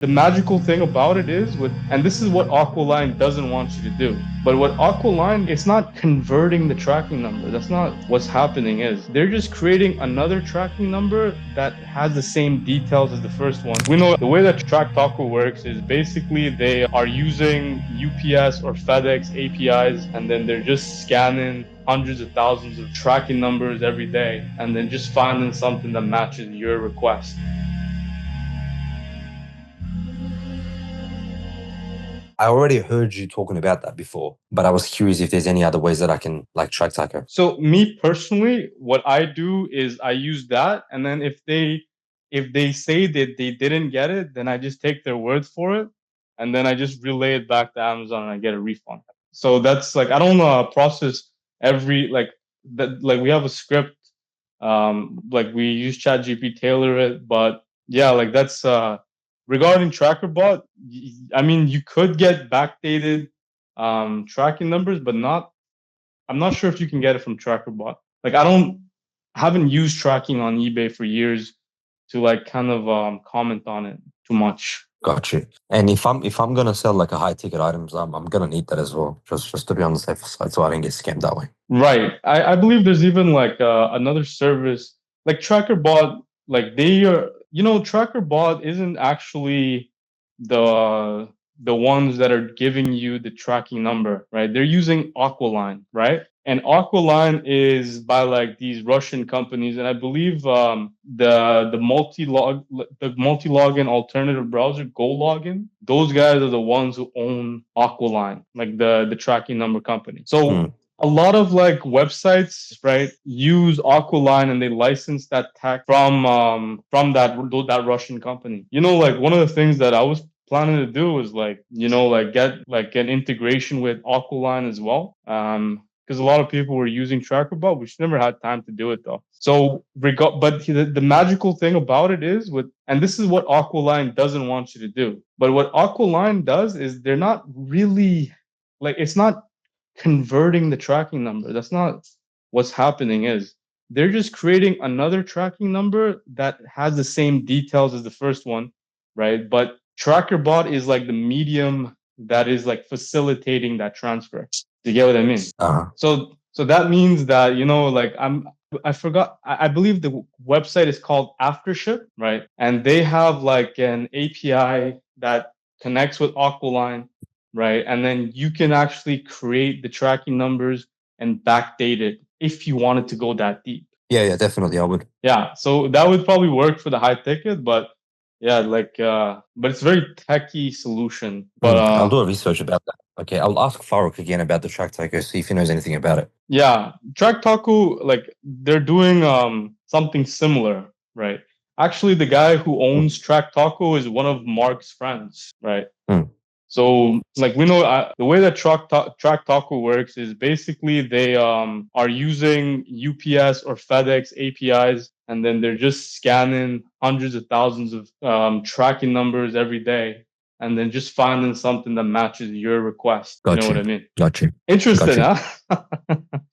The magical thing about it is and this is what Aqualine doesn't want you to do. But what Aqualine, it's not converting the tracking number. That's not what's happening is. They're just creating another tracking number that has the same details as the first one. We know the way that Track Taco works is basically they are using UPS or FedEx APIs, and then they're just scanning hundreds of thousands of tracking numbers every day, and then just finding something that matches your request. I already heard you talking about that before, but I was curious if there's any other ways that I can like track Taco. So me personally, what I do is I use that, and then if they say that they didn't get it, then I just take their word for it, and then I just relay it back to Amazon and I get a refund. So that's like I don't process every like that like we have a script, like we use ChatGPT tailor it, but yeah, like that's regarding TrackerBot. I mean, you could get backdated tracking numbers, but I'm not sure if you can get it from TrackerBot. Like I haven't used tracking on eBay for years to like kind of comment on it too much. Gotcha. And if I'm gonna sell like a high ticket items, I'm gonna need that as well, just to be on the safe side, so I don't get scammed that way. Right. I believe there's even like another service like TrackerBot. Like they are, TrackerBot isn't actually the ones that are giving you the tracking number, right? They're using Aqualine, right? And Aqualine is by like these Russian companies, and I believe the multi-login alternative browser, GoLogin, those guys are the ones who own Aqualine, like the tracking number company. So a lot of like websites, right, use Aqualine and they license that tech from that Russian company. Like one of the things that I was planning to do is like get like an integration with Aqualine as well. Because a lot of people were using TrackerBot, we just never had time to do it though. So but the magical thing about it is and this is what Aqualine doesn't want you to do. But what Aqualine does is they're not really like it's not converting the tracking number. That's not what's happening is. They're just creating another tracking number that has the same details as the first one, right? But TrackerBot is like the medium that is like facilitating that transfer. Do you get what I mean? So that means that like I forgot. I believe the website is called Aftership, right? And they have like an API that connects with Aqualine, right? And then you can actually create the tracking numbers and backdate it if you wanted to go that deep. Yeah, definitely, I would. Yeah, so that would probably work for the high ticket, but yeah, like, but it's a very techy solution. But I'll do a research about that. Okay, I'll ask Farooq again about the Track Taco, see if he knows anything about it. Yeah, Track Taco, like they're doing something similar, right? Actually, the guy who owns Track Taco is one of Mark's friends, right? So, like we know the way that Track Taco works is basically they are using UPS or FedEx APIs, and then they're just scanning hundreds of thousands of tracking numbers every day, and then just finding something that matches your request. Gotcha. You know what I mean? Gotcha. Interesting, gotcha. Huh?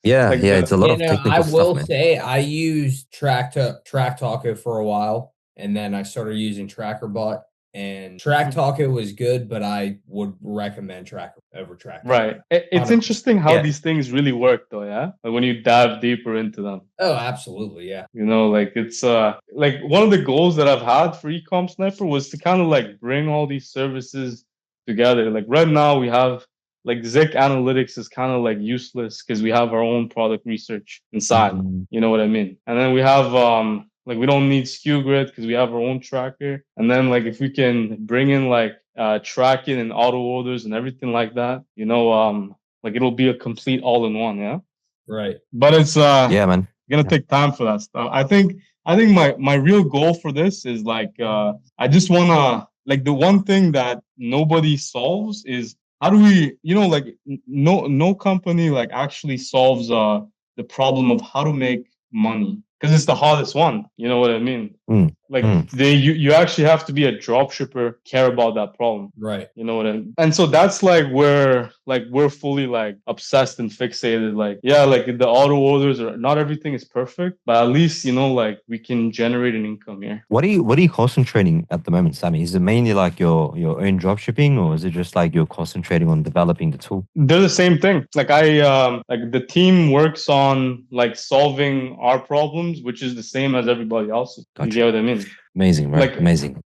Yeah, it's a lot of technical I will stuff, say I used Track Taco for a while, and then I started using TrackerBot. And Track Taco was good, but I would recommend Tracker over Tracker. Right. It's interesting how these things really work, though. Yeah, like when you dive deeper into them. Oh, absolutely, yeah. Like it's like one of the goals that I've had for Ecom Sniper was to kind of like bring all these services together. Like right now we have like Zik Analytics is kind of like useless because we have our own product research inside. You know what I mean? And then we have like we don't need SKU grid because we have our own tracker. And then like if we can bring in like tracking and auto orders and everything like that, like it'll be a complete all-in-one, yeah? Right. But it's yeah, man. Gonna take time for that stuff. I think my real goal for this is like I just wanna like the one thing that nobody solves is how do we like no company like actually solves the problem of how to make money. Because it's the hardest one, you know what I mean? Like you actually have to be a drop shipper, care about that problem. Right. You know what I mean? And so that's like where we're fully like obsessed and fixated. Like, yeah, like the auto orders are not everything is perfect, but at least, you know, like we can generate an income here. What are you concentrating at the moment, Sammy? Is it mainly like your own drop shipping, or is it just like you're concentrating on developing the tool? They're the same thing. Like like the team works on like solving our problems, which is the same as everybody else's. Gotcha. You get what I mean? Amazing, right? Like, Amazing.